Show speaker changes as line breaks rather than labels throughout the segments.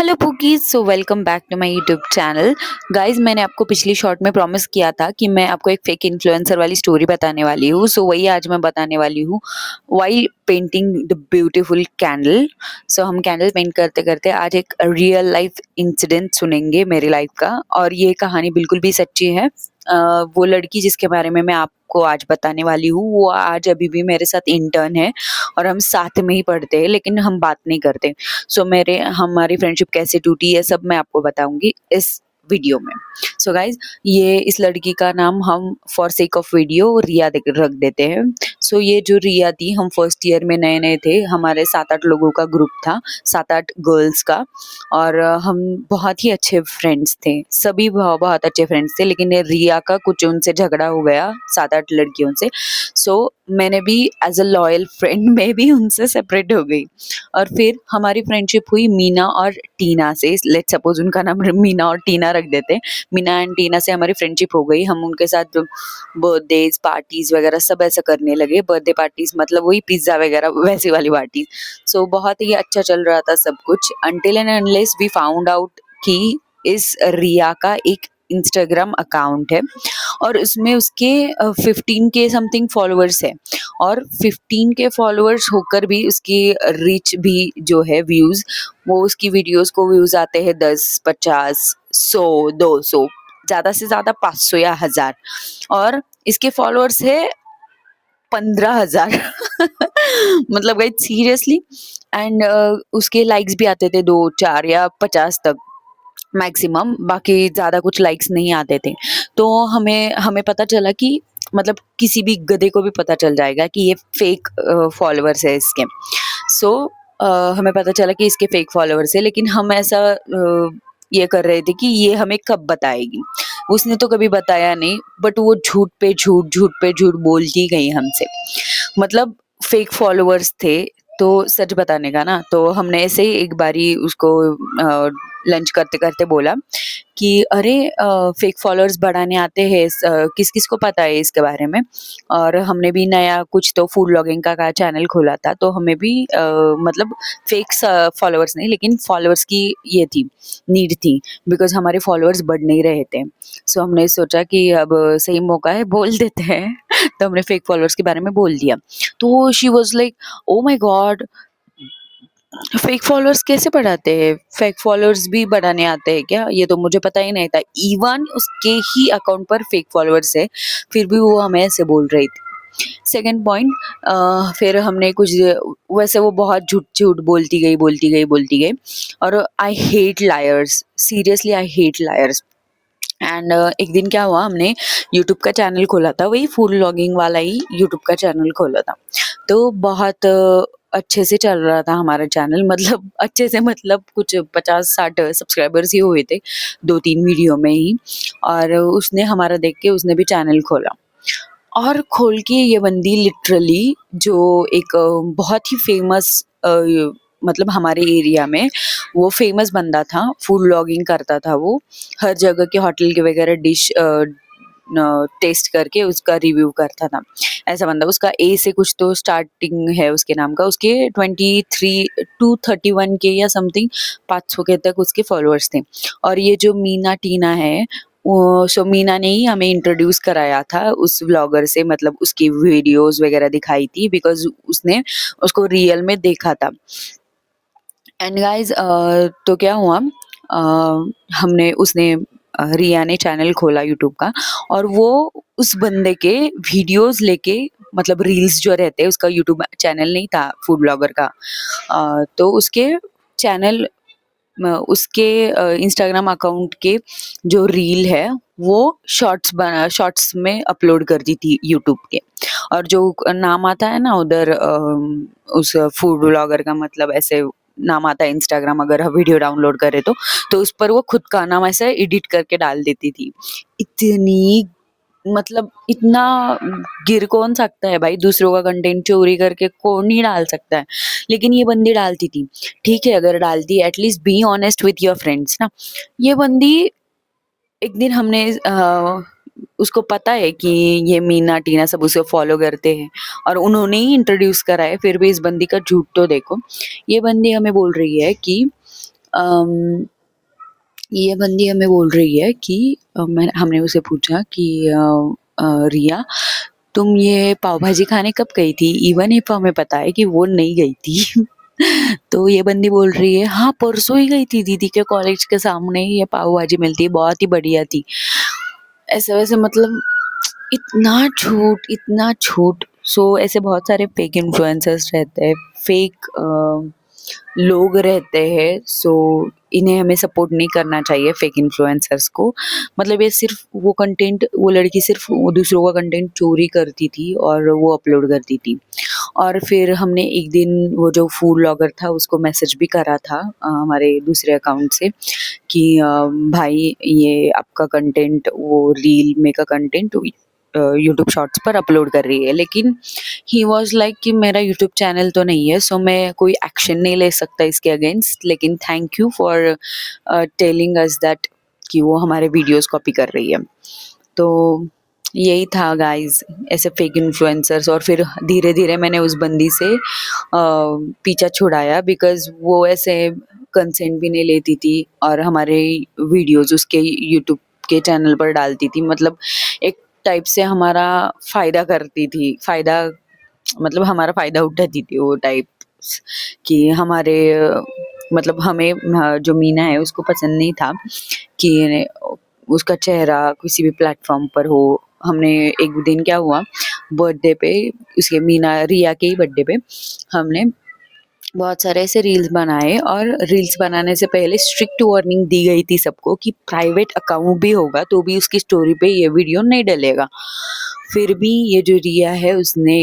Hello pookies, so welcome back to my YouTube channel. Guys, मैंने आपको पिछली short में प्रॉमिस किया था कि मैं आपको एक फेक इन्फ्लुएंसर वाली स्टोरी बताने वाली हूँ। सो वही आज मैं बताने वाली हूँ, while painting the beautiful candle. So हम कैंडल पेंट करते-करते आज एक रियल लाइफ इंसिडेंट सुनेंगे मेरी लाइफ का, और ये कहानी बिल्कुल भी सच्ची है। वो लड़की जिसके बारे में मैं आपको आज बताने वाली हूँ, वो आज अभी भी मेरे साथ इंटर्न है और हम साथ में ही पढ़ते हैं, लेकिन हम बात नहीं करते। सो मेरे हमारी फ्रेंडशिप कैसे टूटी, ये सब मैं आपको बताऊंगी इस वीडियो में। सो गाइज, ये इस लड़की का नाम हम फॉर सेक ऑफ वीडियो रिया रख देते हैं। सो ये जो रिया थी, हम फर्स्ट ईयर में नए नए थे, हमारे 7-8 लोगों का ग्रुप था, 7-8 गर्ल्स का, और हम बहुत ही अच्छे फ्रेंड्स थे, सभी बहुत अच्छे फ्रेंड्स थे। लेकिन ये रिया का कुछ उनसे झगड़ा हो गया 7-8 लड़कियों से। सो मैंने भी एज अ लॉयल फ्रेंड मैं भी उनसे सेपरेट हो गई, और फिर हमारी फ्रेंडशिप हुई मीना और टीना से। लेट्स सपोज उनका नाम मीना और टीना रख देते हैं। मीना एंड टीना से हमारी फ्रेंडशिप हो गई। हम उनके साथ बर्थडेज पार्टीज वगैरह सब ऐसा करने लगे। बर्थडे पार्टीज मतलब वही पिज्जा वगैरह वैसी वाली पार्टीज। सो बहुत ही अच्छा चल रहा था सब कुछ, until and unless we found out कि इस रिया का एक इंस्टाग्राम अकाउंट है और उसमें उसके 15 के समथिंग फॉलोअर्स है। और 15 के फॉलोअर्स होकर भी उसकी रीच भी जो है, व्यूज, वो उसकी वीडियोस को व्यूज आते हैं 10, 50, 100, 200, ज्यादा से ज्यादा 500 या 1000। और इसके फॉलोअर्स है 15,000। मतलब भाई सीरियसली। एंड उसके लाइक्स भी आते थे 2, 4 या 50 तक मैक्सिमम, बाकी ज़्यादा कुछ लाइक्स नहीं आते थे। तो हमें हमें पता चला कि मतलब किसी भी गधे को भी पता चल जाएगा कि ये फेक फॉलोअर्स है इसके। सो हमें पता चला कि इसके फेक फॉलोअर्स है, लेकिन हम ऐसा ये कर रहे थे कि ये हमें कब बताएगी। उसने तो कभी बताया नहीं, बट वो झूठ पे झूठ, झूठ पे झूठ बोलती गई हमसे। मतलब फेक फॉलोअर्स थे तो सच बताने का ना, तो हमने ऐसे ही एक बारी उसको लंच करते करते बोला कि अरे, फेक फॉलोअर्स बढ़ाने आते हैं, किस किस को पता है इसके बारे में। और हमने भी नया कुछ तो फूड ब्लॉगिंग का चैनल खोला था, तो हमें भी मतलब फेक फॉलोअर्स नहीं, लेकिन फॉलोअर्स की ये थी, नीड थी, बिकॉज हमारे फॉलोअर्स बढ़ नहीं रहे थे। सो हमने सोचा कि अब सही मौका है, बोल देते हैं। तो हमने फेक फॉलोअर्स के बारे में बोल दिया। तो she was like, oh my god, fake followers कैसे बढ़ाते हैं? फेक फॉलोअर्स भी बढ़ाने आते हैं क्या? ये तो मुझे पता ही नहीं था। इवन उसके ही अकाउंट पर फेक फॉलोअर्स है, फिर भी वो हमें ऐसे बोल रही थी। सेकंड पॉइंट, फिर हमने कुछ, वैसे वो बहुत झूठ झूठ बोलती गई, बोलती गई, बोलती गई। और I hate lawyers, seriously I hate lawyers. And एक दिन क्या हुआ, हमने यूट्यूब का चैनल खोला था, वही फूड व्लॉगिंग वाला ही यूट्यूब का चैनल खोला था। तो बहुत अच्छे से चल रहा था हमारा चैनल। मतलब अच्छे से मतलब कुछ 50-60 सब्सक्राइबर्स ही हुए थे 2-3 वीडियो में ही। और उसने हमारा देख के उसने भी चैनल खोला, और खोल के ये बंदी लिटरली, जो एक बहुत ही फेमस, मतलब हमारे एरिया में वो फेमस बंदा था, फूड व्लॉगिंग करता था वो, हर जगह के होटल के वगैरह डिश टेस्ट करके उसका रिव्यू करता था। ऐसा बंदा, उसका ए से कुछ तो स्टार्टिंग है उसके नाम का। उसके 23 टू 31 के या समथिंग 500 के तक उसके फॉलोअर्स थे। और ये जो मीना टीना है, सो मीना ने ही हमें इंट्रोड्यूस कराया था उस व्लॉगर से, मतलब उसकी वीडियोस वगैरह दिखाई थी, बिकॉज उसने उसको रियल में देखा था। एंड गाइज, तो क्या हुआ, हमने उसने रिया ने चैनल खोला यूट्यूब का, और वो उस बंदे के वीडियोस लेके, मतलब रील्स जो रहते हैं, उसका यूट्यूब चैनल नहीं था फूड ब्लॉगर का, तो उसके चैनल, उसके इंस्टाग्राम अकाउंट के जो रील है वो शॉर्ट्स में अपलोड कर दी थी यूट्यूब के। और जो नाम आता है ना उधर, उस फूड ब्लॉगर का, मतलब ऐसे नाम आता है इंस्टाग्राम, अगर हम वीडियो डाउनलोड करें तो उस पर वो खुद का नाम ऐसे एडिट करके डाल देती थी। इतनी, मतलब इतना गिर कौन सकता है भाई, दूसरों का कंटेंट चोरी करके कौन ही डाल सकता है। लेकिन ये बंदी डालती थी। ठीक है, अगर डालती है, at least be honest with your friends ना। ये बंदी, एक दिन हमने उसको पता है कि ये मीना टीना सब उसे फॉलो करते हैं, और उन्होंने ही इंट्रोड्यूस करा है, फिर भी इस बंदी का झूठ तो देखो। ये बंदी हमें बोल रही है कि अम, ये बंदी हमें बोल रही है कि हमने उसे पूछा कि रिया तुम ये पाव भाजी खाने कब गई थी? इवन इफ हमें पता है कि वो नहीं गई थी। तो ये बंदी बोल रही है हाँ परसों ही गई थी, दीदी के कॉलेज के सामने ही ये पाव भाजी मिलती है, बहुत ही बढ़िया थी। ऐसे वैसे मतलब इतना झूठ, इतना झूठ। सो ऐसे बहुत सारे फेक इन्फ्लुएंसर्स रहते हैं, फेक लोग रहते हैं। सो इन्हें हमें सपोर्ट नहीं करना चाहिए फेक इन्फ्लुएंसर्स को। मतलब ये सिर्फ वो कंटेंट, वो लड़की सिर्फ वो दूसरों का कंटेंट चोरी करती थी और वो अपलोड करती थी। और फिर हमने एक दिन वो जो फूड ब्लॉगर था उसको मैसेज भी करा था हमारे दूसरे अकाउंट से कि भाई ये आपका कंटेंट, वो रील में का कंटेंट यूट्यूब शॉर्ट्स पर अपलोड कर रही है। लेकिन ही वाज लाइक कि मेरा यूट्यूब चैनल तो नहीं है, सो मैं कोई एक्शन नहीं ले सकता इसके अगेंस्ट। लेकिन thank you for telling us that कि वो हमारे वीडियोस कॉपी कर रही है। तो यही था गाइस, ऐसे फेक इन्फ्लुएंसर्स। और फिर धीरे धीरे मैंने उस बंदी से पीछा छुड़ाया, बिकॉज वो ऐसे कंसेंट भी नहीं लेती थी और हमारे वीडियोस उसके यूट्यूब के चैनल पर डालती थी। मतलब एक टाइप से हमारा फ़ायदा करती थी, फ़ायदा मतलब हमारा फ़ायदा उठाती थी वो टाइप कि हमारे मतलब हमें जो मीना है उसको पसंद नहीं था कि उसका चेहरा किसी भी प्लेटफॉर्म पर हो। हमने एक दिन क्या हुआ, बर्थडे पे, उसके मीना रिया के ही बर्थडे पे हमने बहुत सारे ऐसे रील्स बनाए। और रील्स बनाने से पहले स्ट्रिक्ट वार्निंग दी गई थी सबको कि प्राइवेट अकाउंट भी होगा तो भी उसकी स्टोरी पे ये वीडियो नहीं डलेगा। फिर भी ये जो रिया है उसने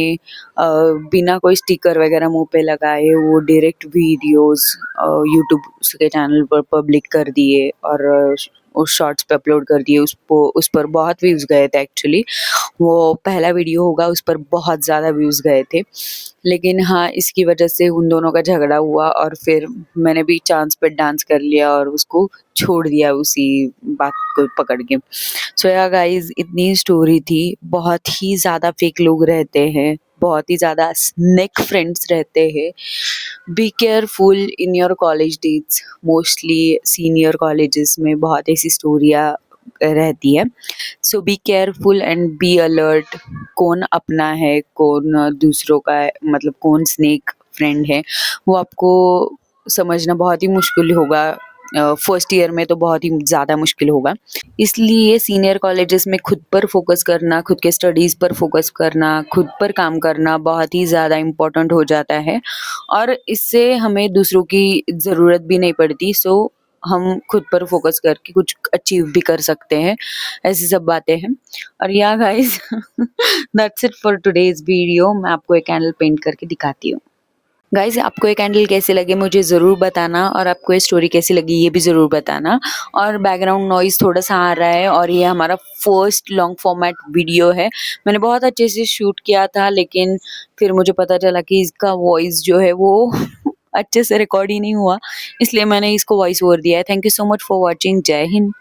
बिना कोई स्टिकर वगैरह मुंह पे लगाए वो डायरेक्ट वीडियोस यूट्यूब उसके चैनल पर पब्लिक कर दिए और उस शॉर्ट्स पे अपलोड कर दिए। उस पर बहुत व्यूज़ गए थे एक्चुअली। वो पहला वीडियो होगा, उस पर बहुत ज़्यादा व्यूज़ गए थे। लेकिन हाँ, इसकी वजह से उन दोनों का झगड़ा हुआ और फिर मैंने भी चांस पे डांस कर लिया और उसको छोड़ दिया उसी बात को पकड़ के। सो या गाइस, इतनी स्टोरी थी। बहुत ही ज़्यादा फेक लोग रहते हैं, बहुत ही ज़्यादा स्नेक फ्रेंड्स रहते हैं। Be careful in your college days. Mostly senior colleges में बहुत ऐसी स्टोरियाँ रहती है। So be careful and be alert. कौन अपना है, कौन दूसरों का है, मतलब कौन स्नेक फ्रेंड है, वो आपको समझना बहुत ही मुश्किल होगा। फर्स्ट ईयर में तो बहुत ही ज़्यादा मुश्किल होगा। इसलिए सीनियर कॉलेजेस में खुद पर फोकस करना, खुद के स्टडीज़ पर फोकस करना, खुद पर काम करना बहुत ही ज़्यादा इम्पोर्टेंट हो जाता है। और इससे हमें दूसरों की ज़रूरत भी नहीं पड़ती। सो हम खुद पर फोकस करके कुछ अचीव भी कर सकते हैं। ऐसी सब बातें हैं। और या guys, that's it for today's video. मैं आपको एक कैंडल पेंट करके दिखाती हूँ। गाइस, आपको ये कैंडल कैसे लगे मुझे ज़रूर बताना, और आपको ये स्टोरी कैसी लगी ये भी ज़रूर बताना। और बैकग्राउंड नॉइज़ थोड़ा-सा आ रहा है और ये हमारा फर्स्ट लॉन्ग फॉर्मेट वीडियो है। मैंने बहुत अच्छे से शूट किया था, लेकिन फिर मुझे पता चला कि इसका वॉइस जो है वो अच्छे से रिकॉर्ड ही नहीं हुआ, इसलिए मैंने इसको वॉइस ओवर दिया है। Thank you so much for watching. जय हिंद।